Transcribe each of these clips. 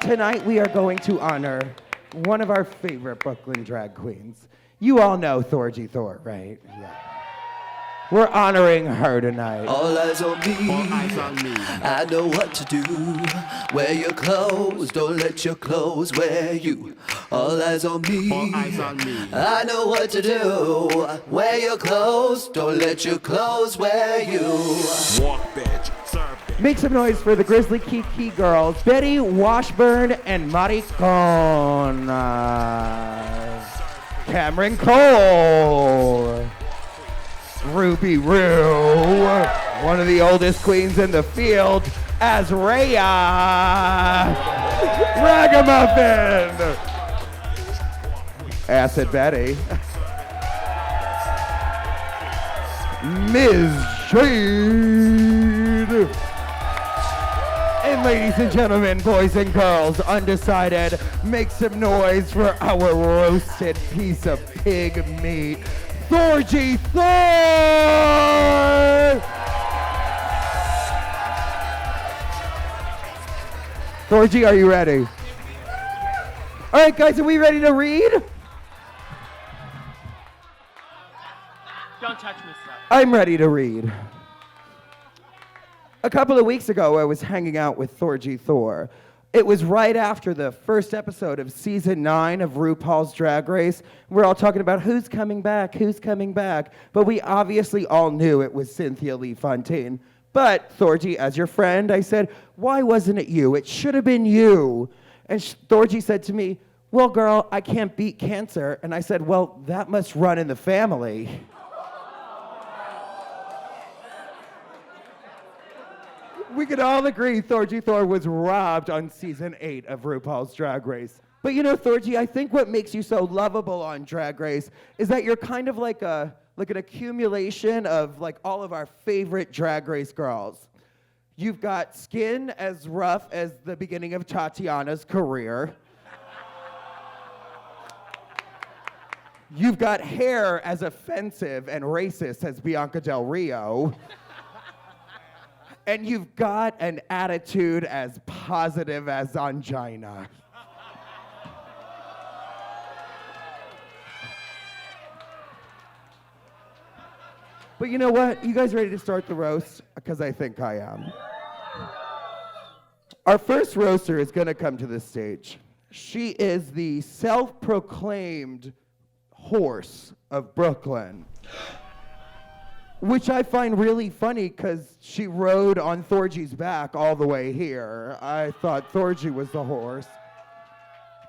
tonight we are going to honor one of our favorite Brooklyn drag queens. You all know Thorgy Thor, right? Yeah. We're honoring her tonight. All eyes on me. All eyes on me. I know what to do. Wear your clothes, don't let your clothes wear you. All eyes on me. All eyes on me. I know what to do. Wear your clothes, don't let your clothes wear you. Walk, bitch. Serve, bitch. Make some noise for the Grizzly Kiki girls, Betty, Washburn, and Maricona. Cameron Cole. Ruby Rue, one of the oldest queens in the field, Azraea, Ragamuffin, Acid Betty, Ms. Jade, and ladies and gentlemen, boys and girls, undecided, make some noise for our roasted piece of pig meat, Thorgy Thor! Thorgy, are you ready? All right, guys, are we ready to read? Don't touch me, stuff. I'm ready to read. A couple of weeks ago, I was hanging out with Thorgy Thor. It was right after the first episode of season 9 of RuPaul's Drag Race. We're all talking about who's coming back, but we obviously all knew it was Cynthia Lee Fontaine. But Thorgy, as your friend, I said, why wasn't it you? It should have been you. And Thorgy said to me, well, girl, I can't beat cancer. And I said, well, that must run in the family. We could all agree Thorgy Thor was robbed on season 8 of RuPaul's Drag Race. But you know, Thorgy, I think what makes you so lovable on Drag Race is that you're kind of like an accumulation of like all of our favorite Drag Race girls. You've got skin as rough as the beginning of Tatiana's career. You've got hair as offensive and racist as Bianca Del Rio. And you've got an attitude as positive as angina. But you know what? You guys ready to start the roast? Because I think I am. Our first roaster is going to come to the stage. She is the self-proclaimed horse of Brooklyn. Which I find really funny because she rode on Thorgy's back all the way here. I thought Thorgy was the horse.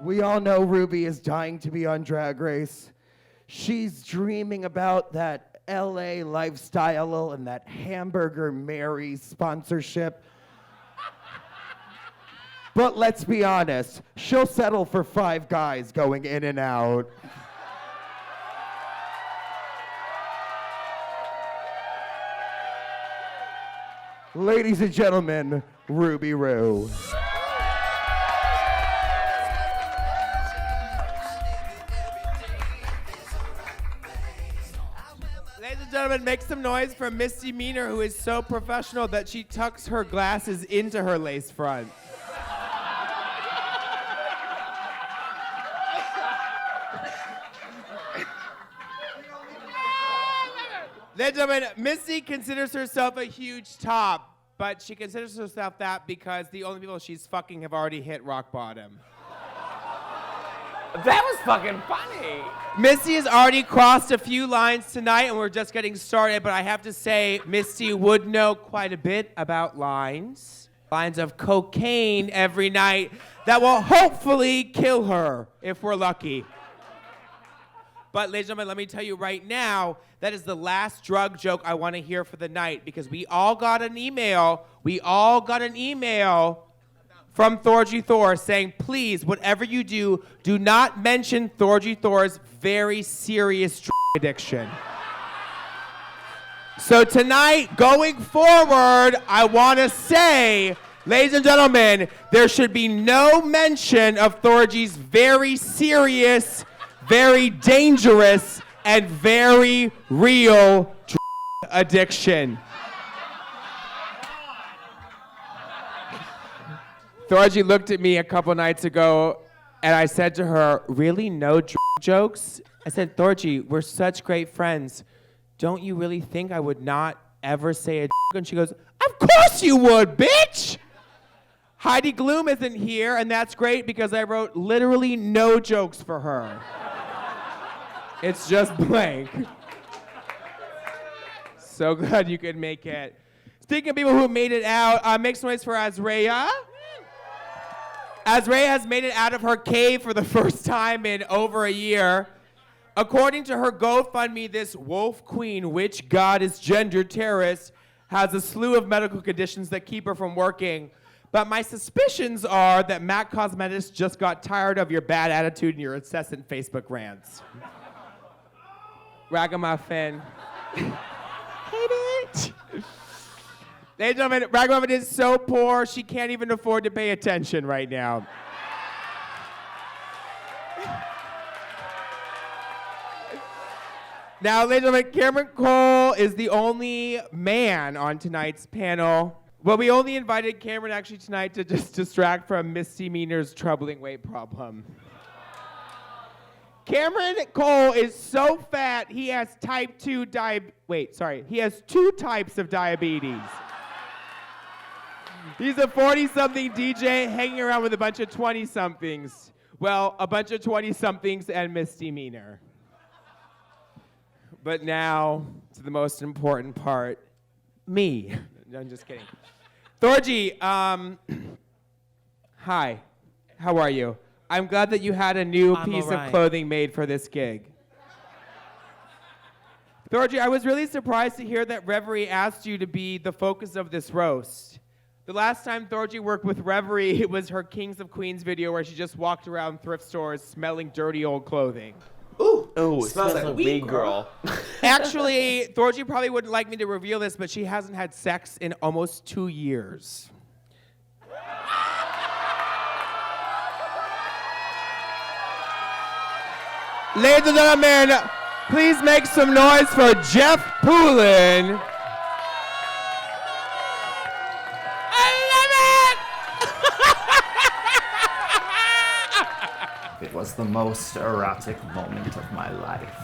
We all know Ruby is dying to be on Drag Race. She's dreaming about that LA lifestyle and that Hamburger Mary sponsorship. But let's be honest, she'll settle for 5 guys going in and out. Ladies and gentlemen, Ruby Rue. Ladies and gentlemen, make some noise for Misty Meaner, who is so professional that she tucks her glasses into her lace front. Ladies and gentlemen, Misty considers herself a huge top, but she considers herself that because the only people she's fucking have already hit rock bottom. That was fucking funny. Misty has already crossed a few lines tonight, and we're just getting started, but I have to say, Misty would know quite a bit about lines. Lines of cocaine every night that will hopefully kill her, if we're lucky. But ladies and gentlemen, let me tell you right now, that is the last drug joke I want to hear for the night, because we all got an email from Thorgy Thor saying, please, whatever you do, do not mention Thorgy Thor's very serious drug addiction. So tonight, going forward, I want to say, ladies and gentlemen, there should be no mention of Thorgy's very serious, very dangerous, and very real drug addiction. Thorgy looked at me a couple nights ago, and I said to her, really, no jokes? I said, Thorgy, we're such great friends. Don't you really think I would not ever say a And she goes, of course you would, bitch! Heidi Gloom isn't here, and that's great because I wrote literally no jokes for her. It's just blank. So glad you could make it. Speaking of people who made it out, make some noise for Azraea. Azraea has made it out of her cave for the first time in over a year. According to her GoFundMe, this wolf queen, witch goddess, gender terrorist, has a slew of medical conditions that keep her from working. But my suspicions are that MAC Cosmetics just got tired of your bad attitude and your incessant Facebook rants. Ragamuffin. Hey, bitch. Ladies and gentlemen, Ragamuffin is so poor, she can't even afford to pay attention right now. Now, ladies and gentlemen, Cameron Cole is the only man on tonight's panel. Well, we only invited Cameron actually tonight to just distract from Misty Meaner's troubling weight problem. Cameron Cole is so fat, he has type 2 he has 2 types of diabetes. He's a 40-something DJ hanging around with a bunch of 20-somethings. Well, a bunch of 20-somethings and Misty Meaner. But now, to the most important part, me. No, I'm just kidding. Thorgy, hi. How are you? I'm glad that you had a new piece of clothing made for this gig. Thorgy, I was really surprised to hear that Revry asked you to be the focus of this roast. The last time Thorgy worked with Revry, it was her Kings of Queens video where she just walked around thrift stores smelling dirty old clothing. Ooh, it smells like weed, girl. Actually, Thorgy probably wouldn't like me to reveal this, but she hasn't had sex in almost 2 years. Ladies and gentlemen, please make some noise for Jeff Poulin. It was the most erotic moment of my life.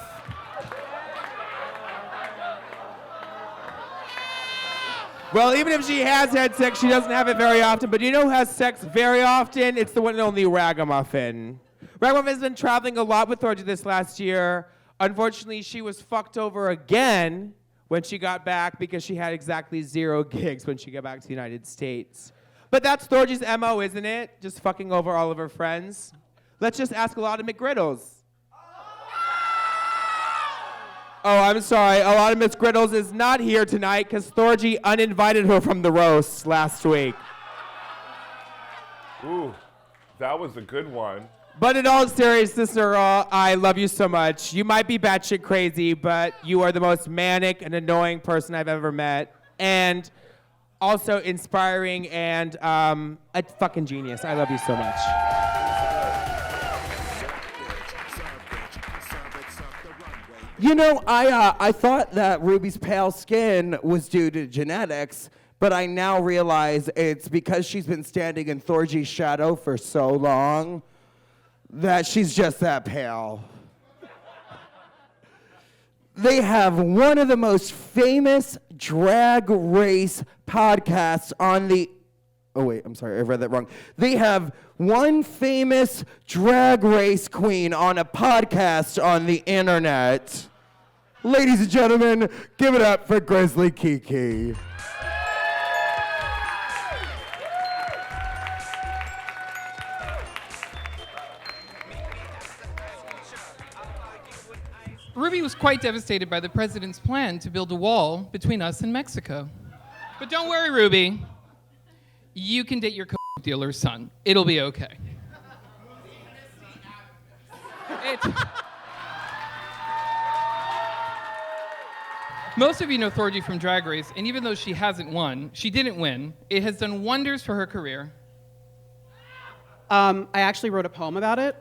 Well, even if she has had sex, she doesn't have it very often. But you know who has sex very often? It's the one and only Ragamuffin. Ragamuffin has been traveling a lot with Thorgy this last year. Unfortunately, she was fucked over again when she got back because she had exactly 0 gigs when she got back to the United States. But that's Thorgy's MO, isn't it? Just fucking over all of her friends. Let's just ask a lot of McGriddles. Oh, I'm sorry. A lot of Miss Griddles is not here tonight because Thorgy uninvited her from the roast last week. Ooh, that was a good one. But in all seriousness, girl, I love you so much. You might be batshit crazy, but you are the most manic and annoying person I've ever met. And also inspiring and a fucking genius. I love you so much. You know, I thought that Ruby's pale skin was due to genetics, but I now realize it's because she's been standing in Thorgy's shadow for so long that she's just that pale. They have one of the most famous drag race podcasts on the... Oh, wait, I'm sorry, I read that wrong. They have one famous drag race queen on a podcast on the internet. Ladies and gentlemen, give it up for Grizzly Kiki. Ruby was quite devastated by the president's plan to build a wall between us and Mexico. But don't worry, Ruby. You can date your coke dealer's son. It'll be okay. Most of you know Thorgy from Drag Race, and even though she hasn't won, she didn't win. It has done wonders for her career. I actually wrote a poem about it.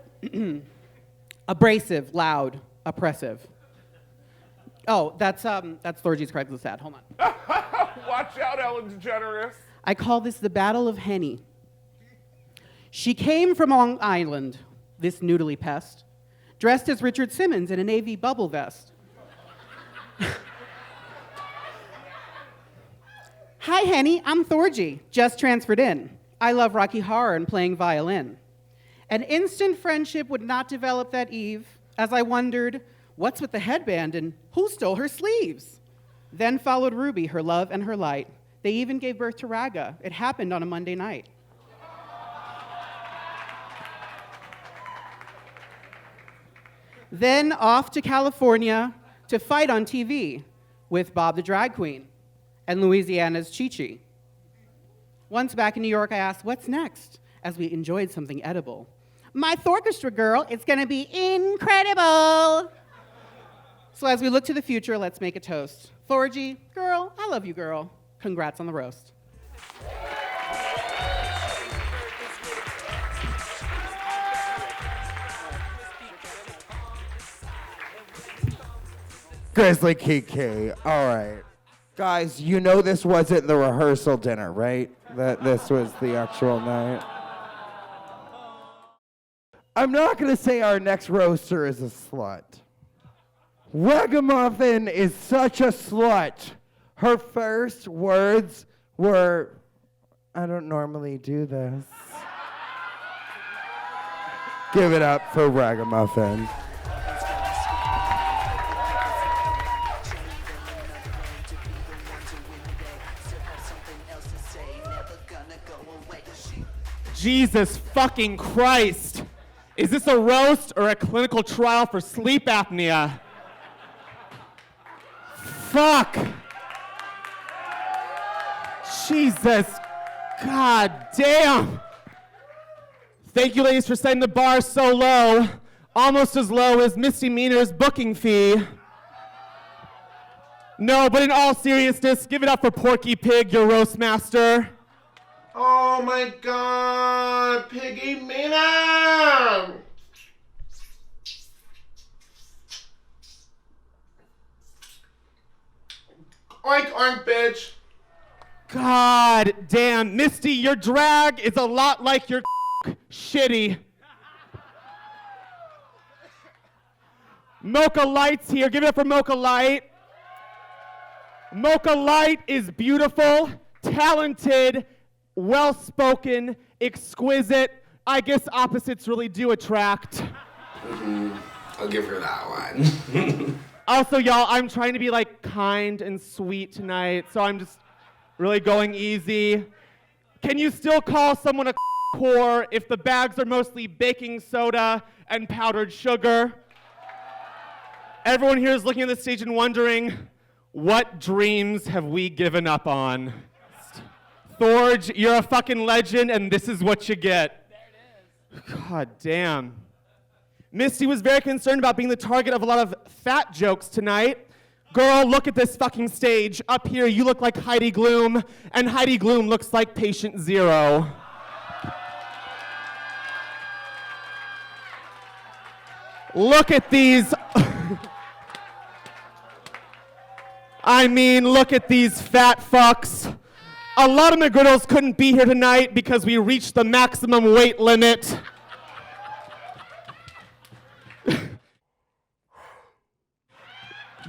Abrasive, loud, oppressive. Oh, that's Thorgy's Craigslist ad. Hold on. Watch out, Ellen DeGeneres. I call this the Battle of Henny. She came from Long Island, this noodly pest, dressed as Richard Simmons in a navy bubble vest. Hi, Henny, I'm Thorgy, just transferred in. I love Rocky Horror and playing violin. An instant friendship would not develop that eve, as I wondered, what's with the headband and who stole her sleeves? Then followed Ruby, her love and her light. They even gave birth to Raga. It happened on a Monday night. Then off to California to fight on TV with Bob the Drag Queen and Louisiana's Chi-Chi. Once back in New York, I asked, what's next? As we enjoyed something edible. My Thorchestra girl, it's gonna be incredible. So as we look to the future, let's make a toast. Thorgy, girl, I love you, girl. Congrats on the roast. Grizzly Kiki. All right. Guys, you know this wasn't the rehearsal dinner, right? That this was the actual night. I'm not going to say our next roaster is a slut. Ragamuffin is such a slut. Her first words were, I don't normally do this. Give it up for Ragamuffin. Jesus fucking Christ. Is this a roast or a clinical trial for sleep apnea? Fuck. Jesus. God damn. Thank you, ladies, for setting the bar so low. Almost as low as Misty Meaner's booking fee. No, but in all seriousness, give it up for Porky Pig, your roastmaster. Oh my God, Piggy Meaner! Oink, oink, bitch. God damn, Misty, your drag is a lot like your shitty. Mocha Light's here. Give it up for Mocha Light. Mocha Light is beautiful, talented, well-spoken, exquisite. I guess opposites really do attract. I'll give her that one. Also, y'all, I'm trying to be like kind and sweet tonight, so I'm just really going easy. Can you still call someone a whore if the bags are mostly baking soda and powdered sugar? Everyone here is looking at the stage and wondering, what dreams have we given up on? Thorge, you're a fucking legend, and this is what you get. There it is. God damn. Misty was very concerned about being the target of a lot of fat jokes tonight. Girl, look at this fucking stage. Up here, you look like Heidi Gloom, and Heidi Gloom looks like Patient Zero. Look at these. I mean, look at these fat fucks. A lot of McGriddles couldn't be here tonight because we reached the maximum weight limit.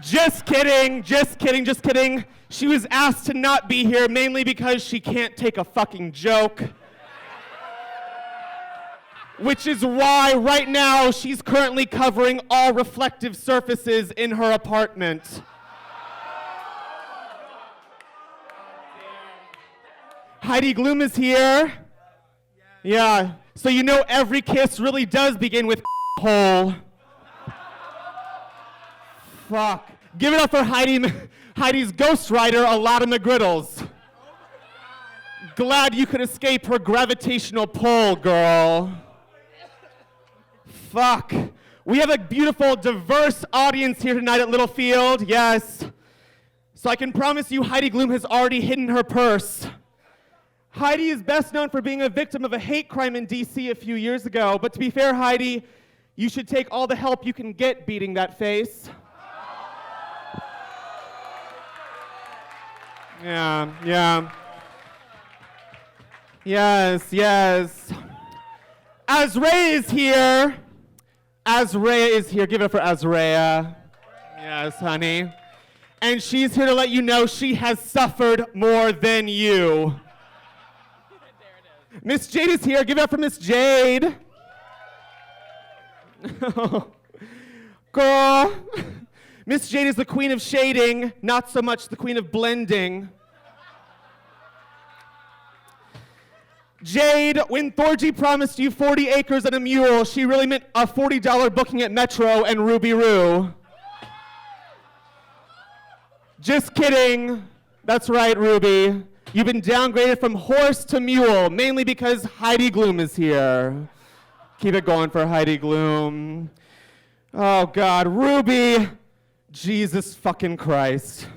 Just kidding, just kidding, just kidding. She was asked to not be here mainly because she can't take a fucking joke. Which is why right now she's currently covering all reflective surfaces in her apartment. Heidi Gloom is here. Yeah, so you know every kiss really does begin with hole. Fuck. Give it up for Heidi's ghostwriter, a lot of McGriddles. Glad you could escape her gravitational pull, girl. Fuck. We have a beautiful, diverse audience here tonight at Littlefield, yes. So I can promise you Heidi Gloom has already hidden her purse. Heidi is best known for being a victim of a hate crime in DC a few years ago, but to be fair, Heidi, you should take all the help you can get beating that face. Yeah. Yes. Azraea is here. Azraea is here. Give it up for Azraea. Yes, honey. And she's here to let you know she has suffered more than you. Miss Jade is here. Give it up for Miss Jade. Girl. Miss Jade is the queen of shading, not so much the queen of blending. Jade, when Thorgy promised you 40 acres and a mule, she really meant a $40 booking at Metro and Ruby Rue. Just kidding. That's right, Ruby. You've been downgraded from horse to mule, mainly because Heidi Gloom is here. Keep it going for Heidi Gloom. Oh, God. Ruby. Jesus fucking Christ.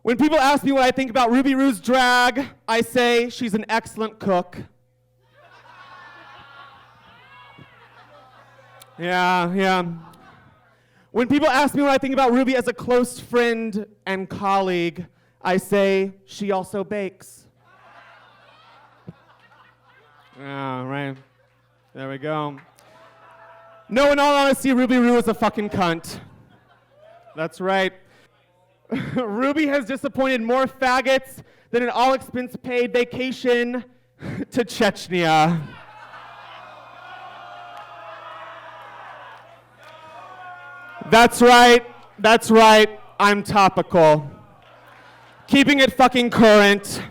When people ask me what I think about Ruby Rue's drag, I say she's an excellent cook. Yeah. When people ask me what I think about Ruby as a close friend and colleague, I say she also bakes. Yeah, right. There we go. No, in all honesty, Ruby Rue is a fucking cunt. That's right. Ruby has disappointed more faggots than an all-expense-paid vacation to Chechnya. That's right, I'm topical. Keeping it fucking current.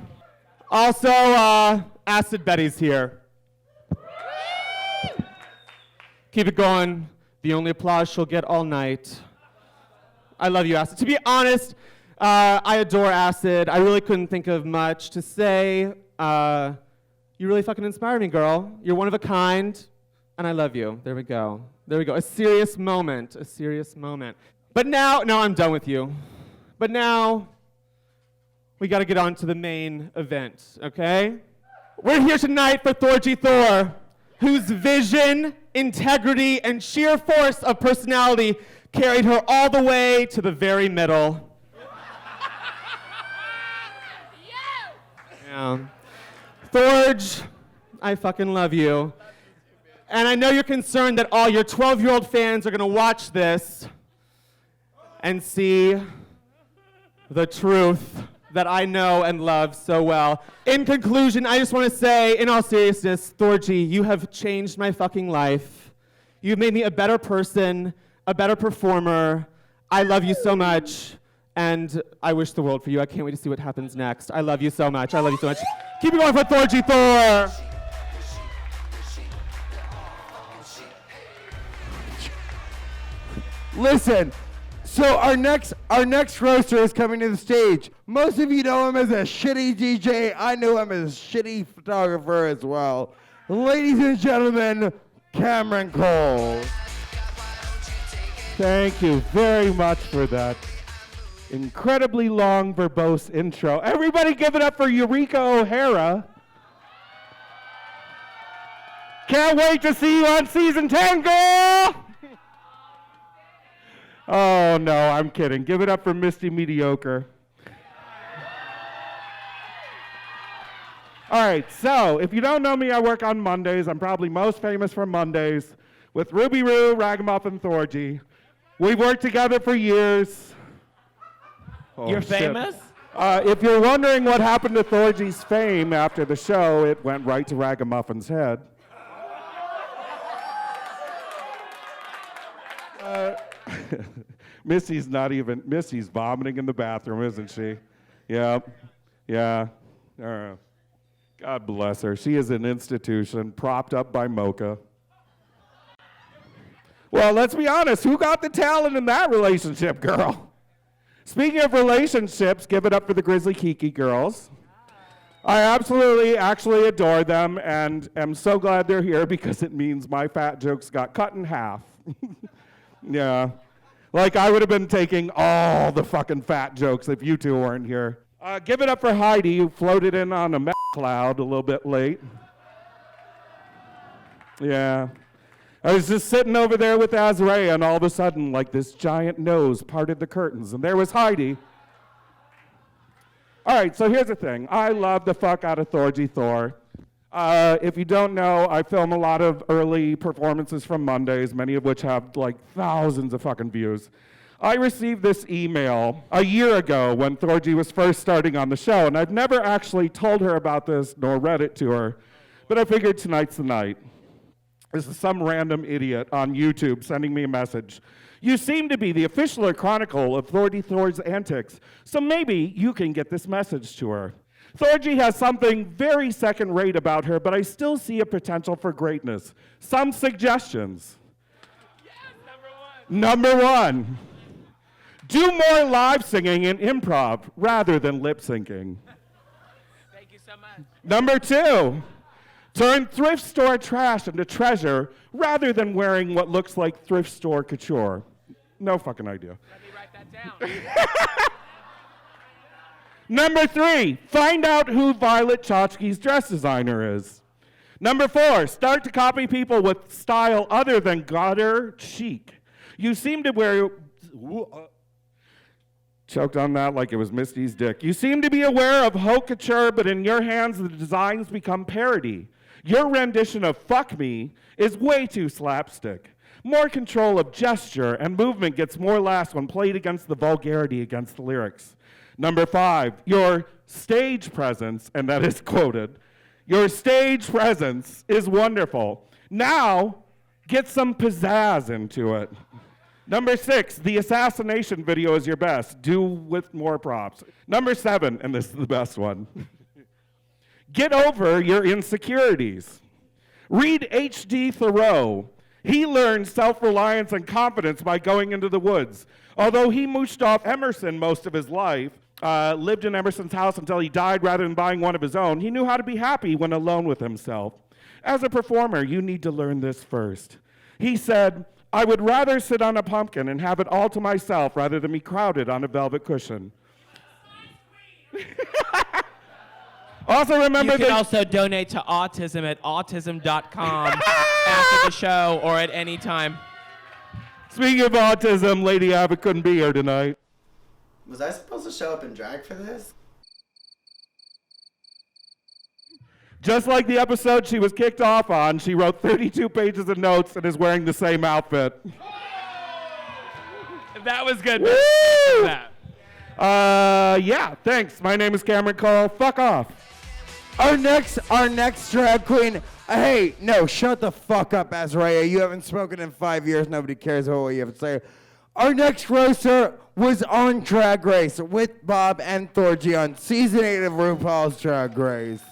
Also, Acid Betty's here. Keep it going. The only applause she'll get all night. I love you, Acid. To be honest, I adore Acid. I really couldn't think of much to say. You really fucking inspire me, girl. You're one of a kind, and I love you. There we go. A serious moment. But now, no, I'm done with you. But now, we gotta get on to the main event, okay? We're here tonight for Thorgy Thor, whose vision, integrity, and sheer force of personality carried her all the way to the very middle. Yeah. Thorge, I fucking love you. And I know you're concerned that all your 12-year-old fans are gonna watch this and see the truth that I know and love so well. In conclusion, I just want to say, in all seriousness, Thorgy, you have changed my fucking life. You've made me a better person, a better performer. I love you so much, and I wish the world for you. I can't wait to see what happens next. I love you so much. Keep it going for Thorgy Thor. Listen, so our next roaster is coming to the stage. Most of you know him as a shitty DJ. I know him as a shitty photographer as well. Ladies and gentlemen, Cameron Cole. Thank you very much for that incredibly long, verbose intro. Everybody give it up for Eureka O'Hara. Can't wait to see you on season 10, girl! Oh, no, I'm kidding. Give it up for Misty Mediocre. All right, so if you don't know me, I work on Mondays. I'm probably most famous for Mondays with Ruby Rue, Ragamuffin, Thorgy. We've worked together for years. Oh, You're shit. famous? If you're wondering what happened to Thorgy's fame after the show, it went right to Ragamuffin's head. Missy's vomiting in the bathroom, isn't she? Yep. Yeah. God bless her. She is an institution propped up by Mocha. Well, let's be honest. Who got the talent in that relationship, girl? Speaking of relationships, give it up for the Grizzly Kiki girls. I absolutely, actually adore them and am so glad they're here because it means my fat jokes got cut in half. Yeah. Like, I would have been taking all the fucking fat jokes if you two weren't here. Give it up for Heidi, who floated in on a cloud a little bit late. Yeah. I was just sitting over there with Azraea, and all of a sudden, like, this giant nose parted the curtains, and there was Heidi. All right, so here's the thing. I love the fuck out of Thorgy Thor. If you don't know, I film a lot of early performances from Mondays, many of which have like thousands of fucking views. I received this email a year ago when Thorgy was first starting on the show, and I've never actually told her about this nor read it to her, but I figured tonight's the night. This is some random idiot on YouTube sending me a message. You seem to be the official chronicle of Thorgy Thor's antics, so maybe you can get this message to her. Thorgy has something very second-rate about her, but I still see a potential for greatness. Some suggestions. Yes, Number one. Do more live singing and improv rather than lip syncing. Thank you so much. Number two, turn thrift store trash into treasure rather than wearing what looks like thrift store couture. No fucking idea. Let me write that down. Number three, find out who Violet Chachki's dress designer is. Number four, start to copy people with style other than gutter chic. You seem to wear... Choked on that like it was Misty's dick. You seem to be aware of haute couture, but in your hands the designs become parody. Your rendition of Fuck Me is way too slapstick. More control of gesture and movement gets more laughs when played against the vulgarity against the lyrics. Number five, your stage presence, and that is quoted, your stage presence is wonderful. Now, get some pizzazz into it. Number six, the assassination video is your best. Do with more props. Number seven, and this is the best one. Get over your insecurities. Read H.D. Thoreau. He learned self-reliance and confidence by going into the woods. Although he mooched off Emerson most of his life, lived in Emerson's house until he died rather than buying one of his own, he knew how to be happy when alone with himself. As a performer, you need to learn this first. He said, I would rather sit on a pumpkin and have it all to myself rather than be crowded on a velvet cushion. Also remember you can also donate to autism at autism.com after the show or at any time. Speaking of autism, Lady Abbott couldn't be here tonight. Was I supposed to show up in drag for this? Just like the episode she was kicked off on, she wrote 32 pages of notes and is wearing the same outfit. That was good. Woo! Yeah, thanks. My name is Cameron Cole. Fuck off. Our next drag queen. Hey, no, shut the fuck up, Azraea. You haven't spoken in 5 years. Nobody cares about what you have to say. Our next roaster was on Drag Race with Bob and Thorgy on season 8 of RuPaul's Drag Race.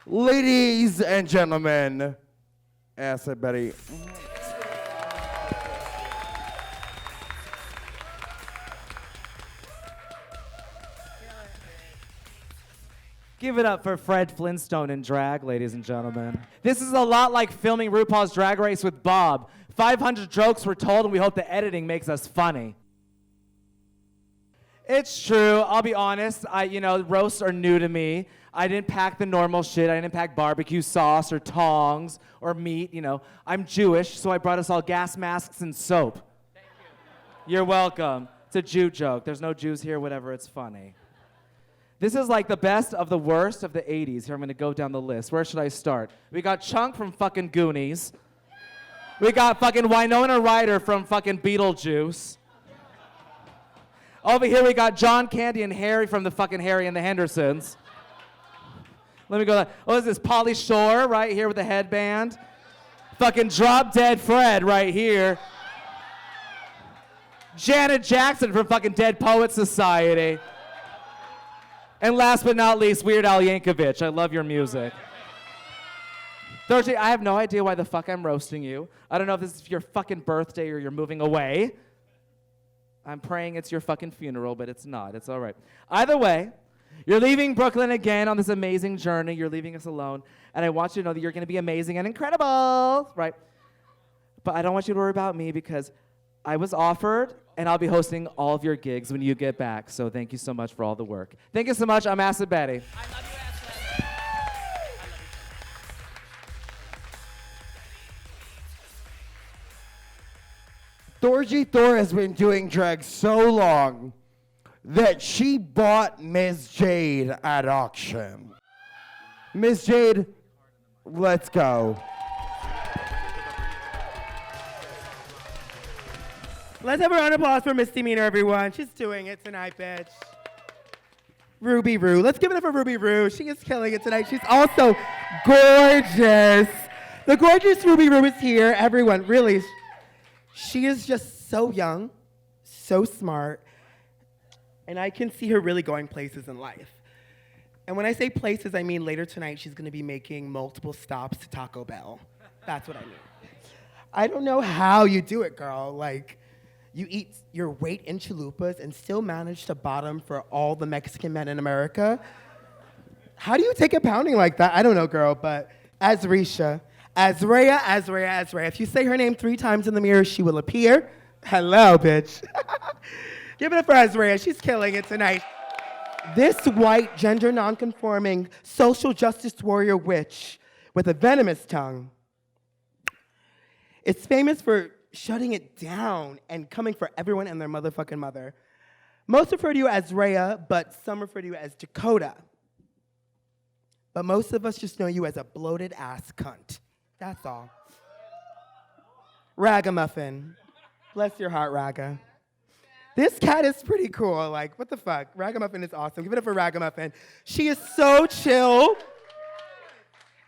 Ladies and gentlemen, Acid Betty. Give it up for Fred Flintstone in drag, ladies and gentlemen. This is a lot like filming RuPaul's Drag Race with Bob. 500 jokes were told, and we hope the editing makes us funny. It's true. I'll be honest. Roasts are new to me. I didn't pack the normal shit. I didn't pack barbecue sauce or tongs or meat. I'm Jewish, so I brought us all gas masks and soap. Thank you. You're welcome. It's a Jew joke. There's no Jews here, whatever. It's funny. This is like the best of the worst of the 80s. Here, I'm going to go down the list. Where should I start? We got Chunk from fucking Goonies. We got fucking Winona Ryder from fucking Beetlejuice. Over here, we got John Candy and Harry from the fucking Harry and the Hendersons. Let me go. Oh, is this Pauly Shore right here with the headband? Fucking Drop Dead Fred right here. Janet Jackson from fucking Dead Poets Society. And last but not least, Weird Al Yankovic. I love your music. Thorgy, I have no idea why the fuck I'm roasting you. I don't know if this is your fucking birthday or you're moving away. I'm praying it's your fucking funeral, but it's not. It's all right. Either way, you're leaving Brooklyn again on this amazing journey. You're leaving us alone. And I want you to know that you're going to be amazing and incredible, right? But I don't want you to worry about me because I was offered, and I'll be hosting all of your gigs when you get back. So thank you so much for all the work. Thank you so much. I'm Acid Betty. I love you, Acid. Thorgy Thor has been doing drag so long that she bought Ms. Jade at auction. Ms. Jade, Let's go. Let's have a round of applause for Misty Meaner, everyone. She's doing it tonight, bitch. Ruby Rue. Let's give it up for Ruby Rue. She is killing it tonight. She's also gorgeous. The gorgeous Ruby Rue is here. Everyone, really. She is just so young, so smart, and I can see her really going places in life. And when I say places, I mean later tonight she's gonna be making multiple stops to Taco Bell. That's what I mean. I don't know how you do it, girl. Like, you eat your weight in chalupas and still manage to bottom for all the Mexican men in America. How do you take a pounding like that? I don't know, girl, but Azraea. If you say her name 3 times in the mirror, she will appear. Hello, bitch. Give it up for Azraea. She's killing it tonight. This white, gender nonconforming, social justice warrior witch with a venomous tongue is famous for shutting it down and coming for everyone and their motherfucking mother. Most refer to you as Azraea, but some refer to you as Dakota. But most of us just know you as a bloated ass cunt. That's all. Ragamuffin. Bless your heart, Raga. This cat is pretty cool. Like, what the fuck? Ragamuffin is awesome. Give it up for Ragamuffin. She is so chill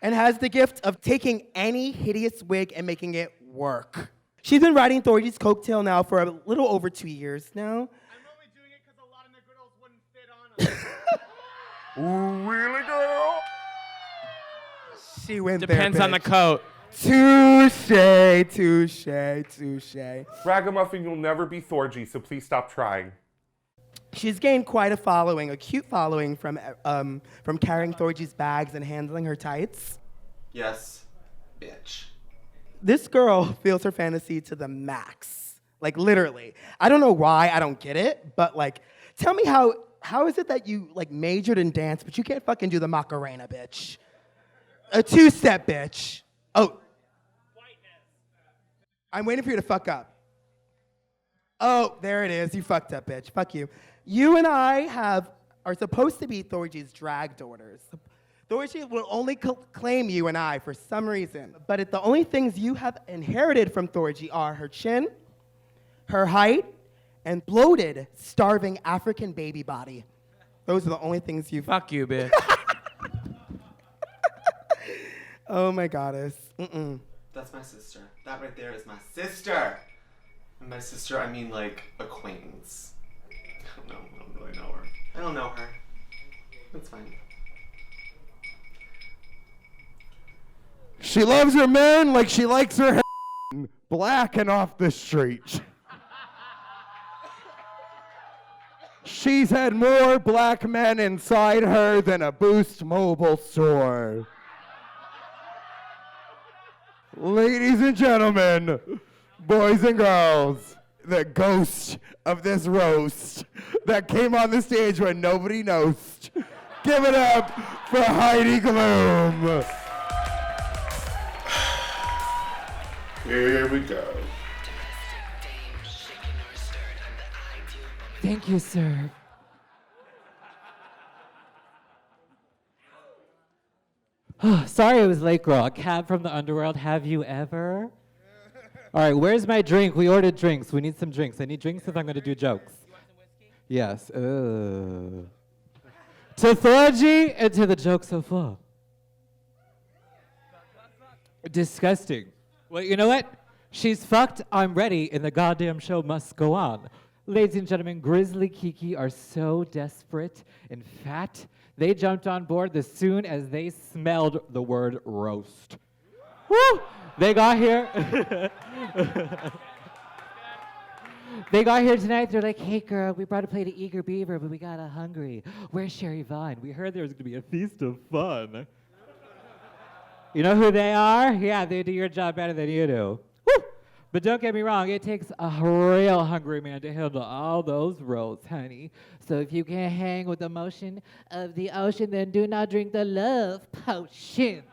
and has the gift of taking any hideous wig and making it work. She's been riding Thorgy's coattail now for a little over 2 years now. I'm only doing it because a lot of the girls wouldn't fit on them. Ooh, really, girl? She went Depends there, on the bitch. coat. Touche. Ragamuffin, you'll never be Thorgy, so please stop trying. She's gained quite a following, a cute following from carrying Thorgy's bags and handling her tights. Yes, bitch. This girl feels her fantasy to the max. Like, literally. I don't know why, I don't get it, but like, tell me how is it that you like majored in dance, but you can't fucking do the Macarena, bitch? A 2-step, bitch. Oh. I'm waiting for you to fuck up. Oh, there it is. You fucked up, bitch. Fuck you. You and I are supposed to be Thorgy's drag daughters. Thorgy will only claim you and I for some reason. But the only things you have inherited from Thorgy are her chin, her height, and bloated, starving African baby body. Those are the only things you've... Fuck you, bitch. Oh my goddess. That's my sister. That right there is my sister. And by sister, I mean like acquaintance. I don't really know her. I don't know her. That's fine. She loves her man like she likes her black and off the street. She's had more black men inside her than a Boost mobile store. Ladies and gentlemen, boys and girls, the ghost of this roast that came on the stage when nobody knows. Give it up for Heidi Gloom. Here we go. Thank you, sir. Sorry I was late, girl. A cab from the underworld. Have you ever? All right, where's my drink? We ordered drinks. We need some drinks. I need drinks if I'm going to do jokes. You want some whiskey? Yes. To Thorgy and to the joke so far. Disgusting. Well, you know what? She's fucked. I'm ready, and the goddamn show must go on. Ladies and gentlemen, Grizzly Kiki are so desperate and fat, they jumped on board as soon as they smelled the word roast. Woo! They got here. They got here tonight. They're like, hey, girl, we brought a plate of eager beaver, but we got a hungry. Where's Sherry Vine? We heard there was going to be a feast of fun. You know who they are? Yeah, they do your job better than you do. Woo! But don't get me wrong, it takes a real hungry man to handle all those roads, honey. So if you can't hang with the motion of the ocean, then do not drink the love potion.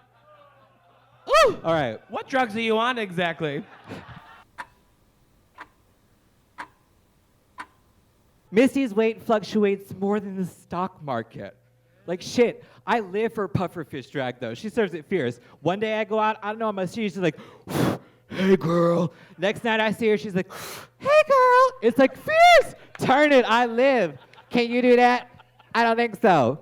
Ooh! All right. What drugs are you on exactly? Misty's weight fluctuates more than the stock market. Like shit. I live for pufferfish drag though. She serves it fierce. One day I go out, I don't know, on my street, she's like, hey girl. Next night I see her, she's like, hey girl. It's like fierce. Turn it, I live. Can you do that? I don't think so.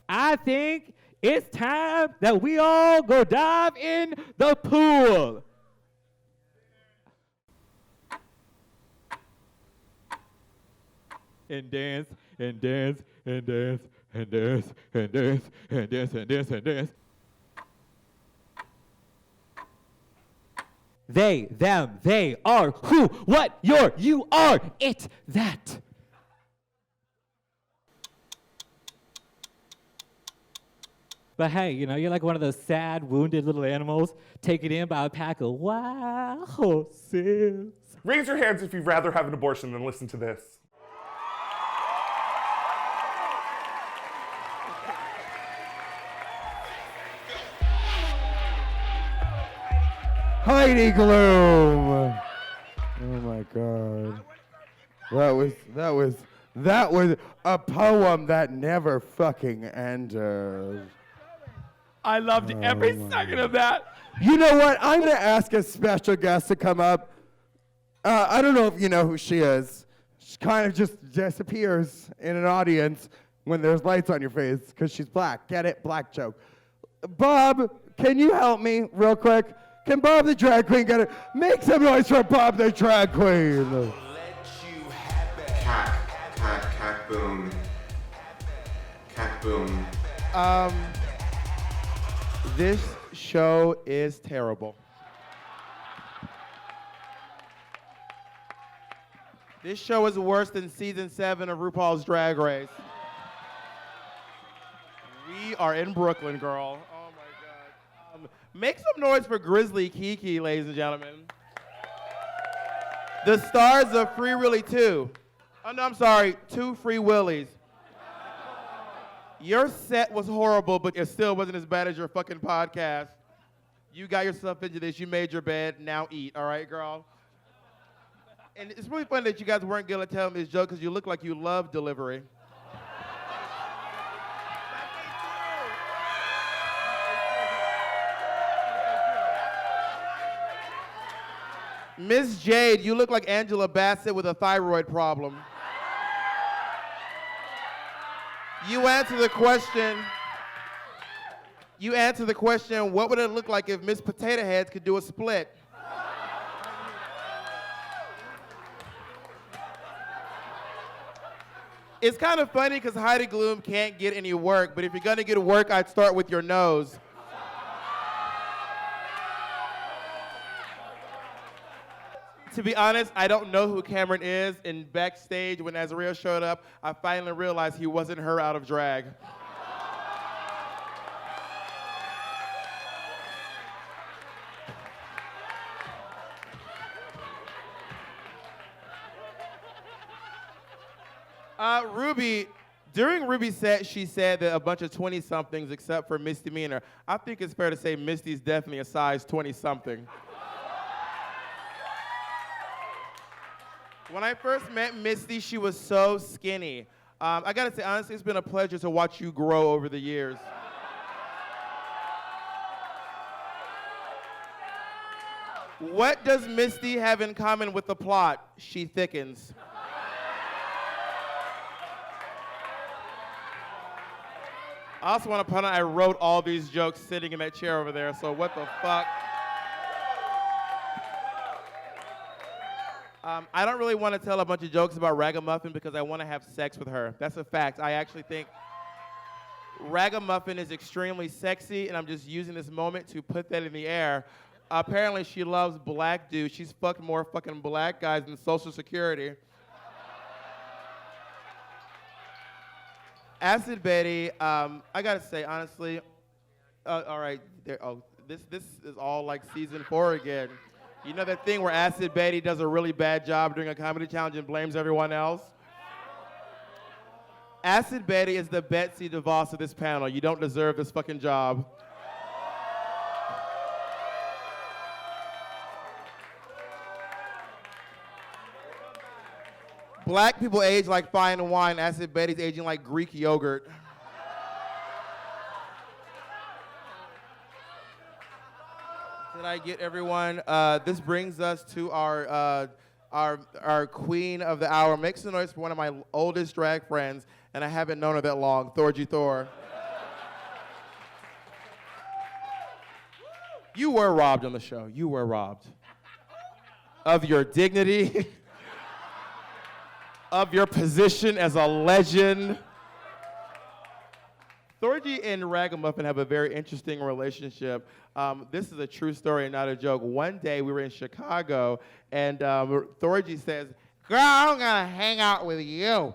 I think it's time that we all go dive in the pool. And dance, and dance, and dance, and dance, and dance, and dance, and dance, and dance. They, them, they are who, what, your, you are, it, that. But hey, you know, you're like one of those sad, wounded little animals taken in by a pack of wild horses. Raise your hands if you'd rather have an abortion than listen to this. Heidi Gloom. Oh my God. That was a poem that never fucking ended. I loved every second of that. You know what? I'm gonna ask a special guest to come up. I don't know if you know who she is. She kind of just disappears in an audience when there's lights on your face because she's black. Get it? Black joke. Bob, can you help me real quick? Can Bob the drag queen get it? Make some noise for Bob the drag queen. Cack boom. Cack boom. This show is terrible. This show is worse than season 7 of RuPaul's Drag Race. We are in Brooklyn, girl. Oh my God. Make some noise for Grizzly Kiki, ladies and gentlemen. The stars of Free Willy 2. Oh no, I'm sorry, 2 Free Willies. Your set was horrible, but it still wasn't as bad as your fucking podcast. You got yourself into this, you made your bed, now eat, all right, girl? And it's really funny that you guys weren't good at telling this joke because you look like you love delivery. Miss Jade, you look like Angela Bassett with a thyroid problem. You answer the question, what would it look like if Miss Potato Heads could do a split? It's kind of funny because Heidi Gloom can't get any work, but if you're gonna get work, I'd start with your nose. To be honest, I don't know who Cameron is, and backstage when Azraea showed up, I finally realized he wasn't her out of drag. Ruby, during Ruby's set, she said that a bunch of 20-somethings except for Misty Meaner. I think it's fair to say Misty's definitely a size 20-something. When I first met Misty, she was so skinny. I gotta say, honestly, it's been a pleasure to watch you grow over the years. What does Misty have in common with the plot? She thickens. I also want to point out I wrote all these jokes sitting in that chair over there, so what the fuck? I don't really want to tell a bunch of jokes about Ragamuffin because I want to have sex with her. That's a fact. I actually think Ragamuffin is extremely sexy, and I'm just using this moment to put that in the air. Apparently, she loves black dudes. She's fucked more fucking black guys than Social Security. Acid Betty, I gotta say, honestly, all right, this is all like season 4 again. You know that thing where Acid Betty does a really bad job during a comedy challenge and blames everyone else? Acid Betty is the Betsy DeVos of this panel. You don't deserve this fucking job. Black people age like fine wine. Acid Betty's aging like Greek yogurt. Did I get everyone? This brings us to our queen of the hour. Make some noise for one of my oldest drag friends, and I haven't known her that long, Thorgy Thor. You were robbed on the show. You were robbed of your dignity, of your position as a legend. Thorgy and Ragamuffin have a very interesting relationship. This is a true story and not a joke. One day we were in Chicago, and Thorgy says, "Girl, I'm gonna hang out with you.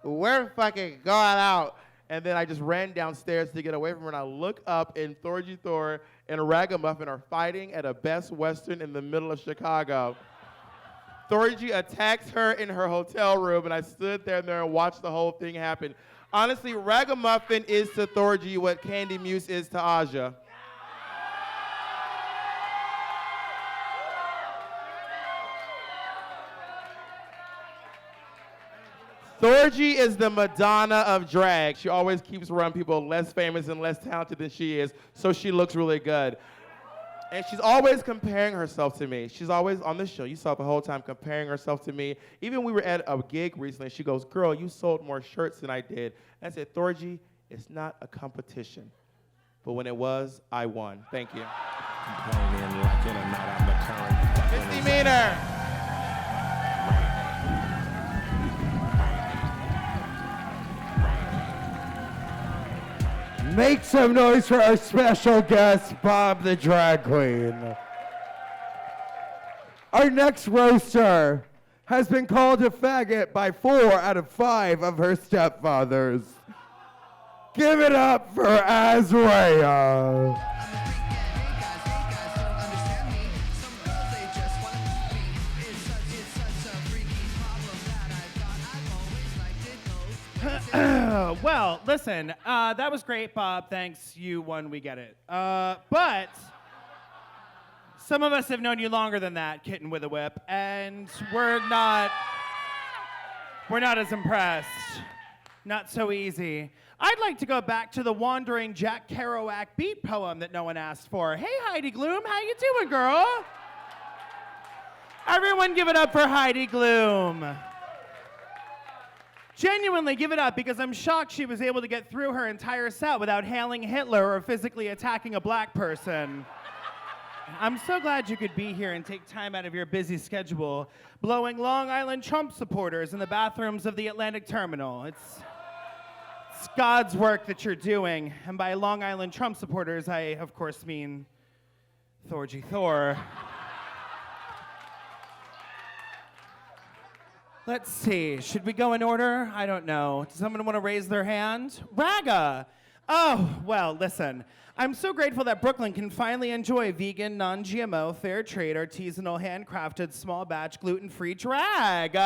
We're fucking going out." And then I just ran downstairs to get away from her, and I look up, and Thorgy Thor and Ragamuffin are fighting at a Best Western in the middle of Chicago. Thorgy attacks her in her hotel room, and I stood there and watched the whole thing happen. Honestly, Ragamuffin is to Thorgy what Candy Muse is to Aja. Thorgy is the Madonna of drag. She always keeps around people less famous and less talented than she is, so she looks really good. And she's always comparing herself to me. She's always on the show. You saw the whole time comparing herself to me. Even we were at a gig recently, she goes, "Girl, you sold more shirts than I did." And I said, "Thorgy, it's not a competition. But when it was, I won." Thank you. Misty Meaner. Make some noise for our special guest, Bob the Drag Queen. Our next roaster has been called a faggot by 4 out of 5 of her stepfathers. Give it up for Azraea. Well, listen, that was great, Bob. Thanks. You won. We get it. But some of us have known you longer than that, kitten with a whip, and we're not as impressed. Not so easy. I'd like to go back to the wandering Jack Kerouac beat poem that no one asked for. Hey, Heidi Gloom, how you doing, girl? Everyone give it up for Heidi Gloom. Genuinely give it up, because I'm shocked she was able to get through her entire set without hailing Hitler or physically attacking a black person. I'm so glad you could be here and take time out of your busy schedule blowing Long Island Trump supporters in the bathrooms of the Atlantic Terminal. It's God's work that you're doing. And by Long Island Trump supporters, I, of course, mean Thorgy Thor. Let's see, should we go in order? I don't know. Does someone want to raise their hand? Raga! Oh, well, listen. I'm so grateful that Brooklyn can finally enjoy vegan, non-GMO, fair trade, artisanal, handcrafted, small batch, gluten-free drag.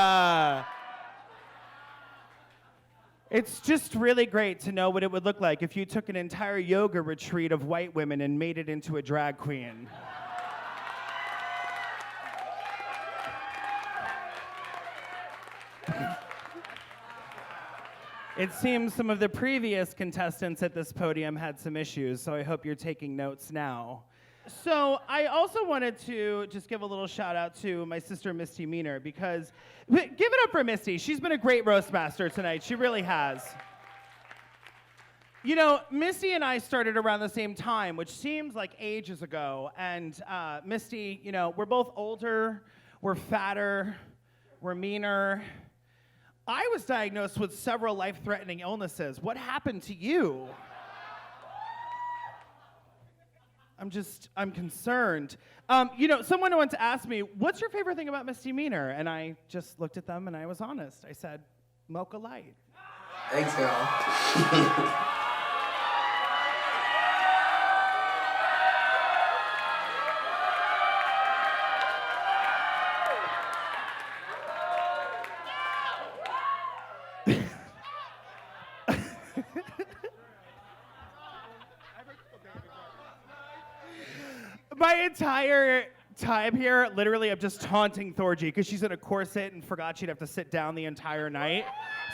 It's just really great to know what it would look like if you took an entire yoga retreat of white women and made it into a drag queen. It seems some of the previous contestants at this podium had some issues, so I hope you're taking notes now. So I also wanted to just give a little shout out to my sister Misty Meaner, because give it up for Misty. She's been a great roastmaster tonight. She really has. You know, Misty and I started around the same time, which seems like ages ago. And Misty, you know, we're both older, we're fatter, we're meaner. I was diagnosed with several life-threatening illnesses. What happened to you? I'm concerned. You know, someone once asked me, what's your favorite thing about Misty Meaner? And I just looked at them and I was honest. I said, Mocha Light. Thanks, y'all. My entire time here, literally, I'm just taunting Thorgy because she's in a corset and forgot she'd have to sit down the entire night.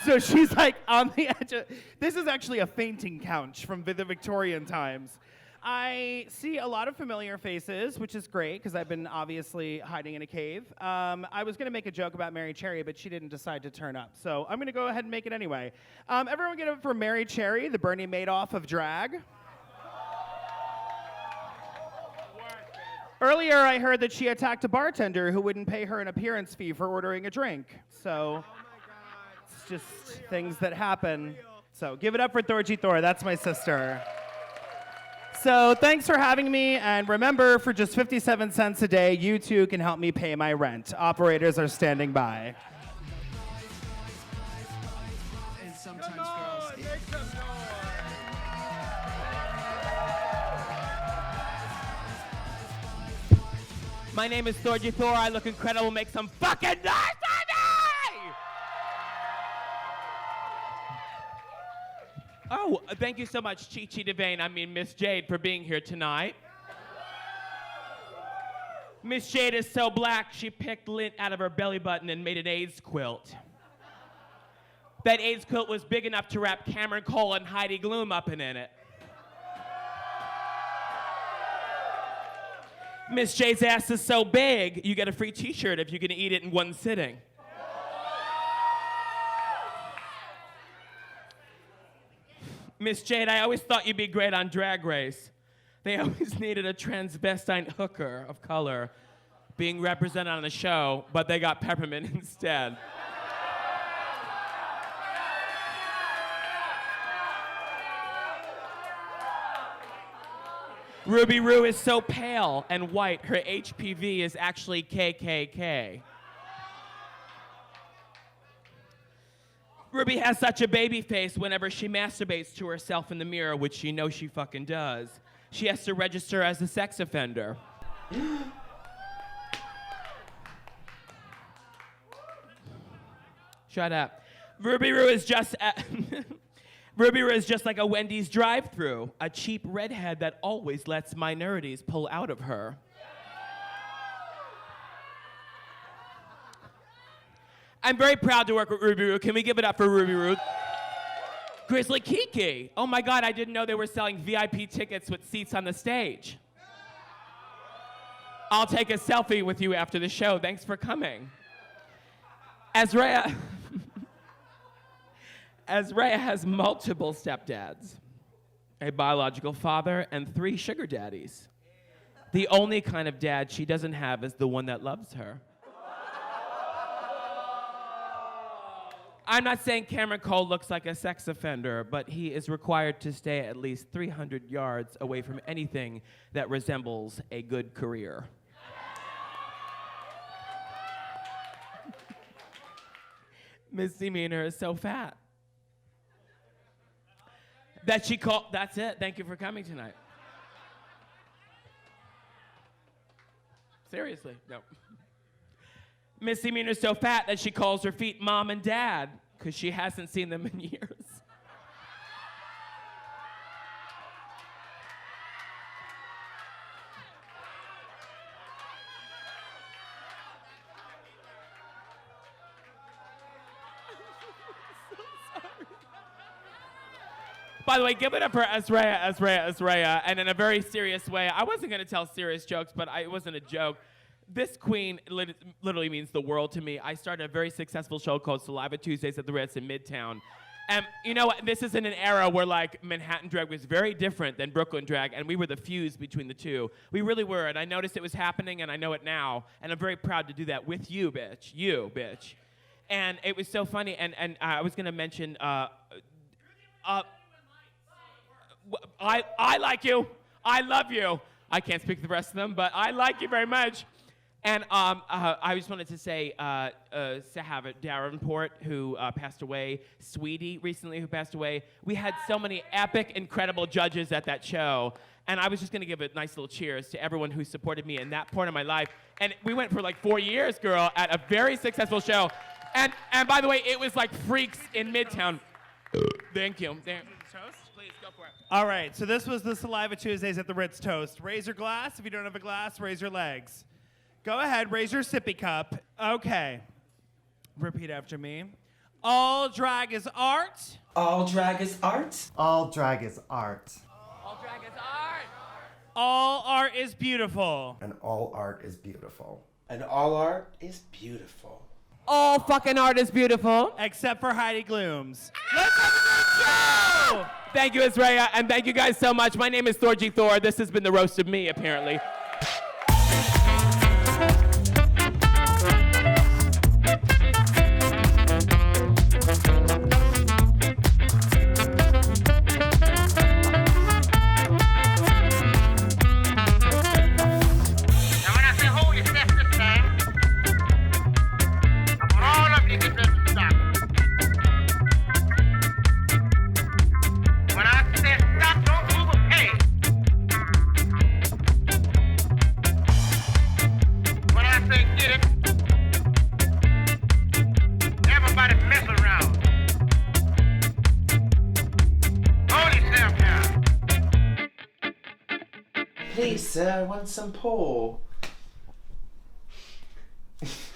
So she's like on the edge of, this is actually a fainting couch from the Victorian times. I see a lot of familiar faces, which is great because I've been obviously hiding in a cave. I was going to make a joke about Merrie Cherry, but she didn't decide to turn up. So I'm going to go ahead and make it anyway. Everyone get up for Merrie Cherry, the Bernie Madoff of drag. Earlier, I heard that she attacked a bartender who wouldn't pay her an appearance fee for ordering a drink. So it's just things that happen. So give it up for Thorgy Thor. That's my sister. So thanks for having me, and remember, for just 57 cents a day, you too can help me pay my rent. Operators are standing by. And sometimes girls. My name is Thorgy Thor. I look incredible. Make some fucking noise for me! Oh, thank you so much, Chi-Chi Devane, Miss Jade, for being here tonight. Miss Jade is so black, she picked lint out of her belly button and made an AIDS quilt. That AIDS quilt was big enough to wrap Cameron Cole and Heidi Gloom up in it. Miss Jade's ass is so big, you get a free t-shirt if you can eat it in one sitting. Miss Jade, I always thought you'd be great on Drag Race. They always needed a transvestite hooker of color being represented on the show, but they got Peppermint instead. Ruby Rue is so pale and white, her HPV is actually KKK. Ruby has such a baby face whenever she masturbates to herself in the mirror, which she knows she fucking does. She has to register as a sex offender. Shut up. Ruby Rue is just Ruby Rue is just like a Wendy's drive-thru, a cheap redhead that always lets minorities pull out of her. I'm very proud to work with Ruby Rue. Can we give it up for Ruby Rue? Grizzly Kiki. Oh my God, I didn't know they were selling VIP tickets with seats on the stage. I'll take a selfie with you after the show. Thanks for coming. Azraea. Azraea has multiple stepdads, a biological father, and 3 sugar daddies. The only kind of dad she doesn't have is the one that loves her. I'm not saying Cameron Cole looks like a sex offender, but he is required to stay at least 300 yards away from anything that resembles a good career. Misty Meaner is so fat that she called. That's it. Thank you for coming tonight. Seriously, no. Misty Meaner is so fat that she calls her feet mom and dad because she hasn't seen them in years. By the way, give it up for Azraea, and in a very serious way. I wasn't going to tell serious jokes, but it wasn't a joke. This queen literally means the world to me. I started a very successful show called Saliva Tuesdays at the Ritz in Midtown. And you know what? This is in an era where like Manhattan drag was very different than Brooklyn drag, and we were the fuse between the two. We really were, and I noticed it was happening, and I know it now, and I'm very proud to do that with you, bitch. You, bitch. And it was so funny, and I was going to mention... I like you. I love you. I can't speak for the rest of them, but I like you very much. And I just wanted to say, Sahava Davenport, who passed away, Sweetie recently, who passed away. We had so many epic, incredible judges at that show. And I was just going to give a nice little cheers to everyone who supported me in that point of my life. And we went for like 4 years, girl, at a very successful show. And by the way, it was like Freaks in Midtown. Thank you. Toast? Please, go for it. All right, so this was the Saliva Tuesdays at the Ritz toast. Raise your glass. If you don't have a glass, raise your legs. Go ahead, raise your sippy cup. Okay. Repeat after me. All drag is art. All drag is art. All drag is art. All drag is art. All art is beautiful. And all art is beautiful. And all art is beautiful. All fucking art is beautiful. Except for Heidi Gloom's. Let's have a great show! Thank you, Azraea, and thank you guys so much. My name is Thorgy Thor. This has been the roast of me, apparently. Please, sir, I want some pole. If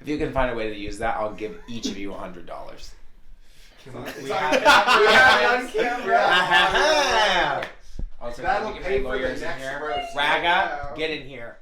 you can find a way to use that, I'll give each of you $100. We have it on camera. Also, That'll can we pay get for the lawyers in next here? roast. Raga, get in here.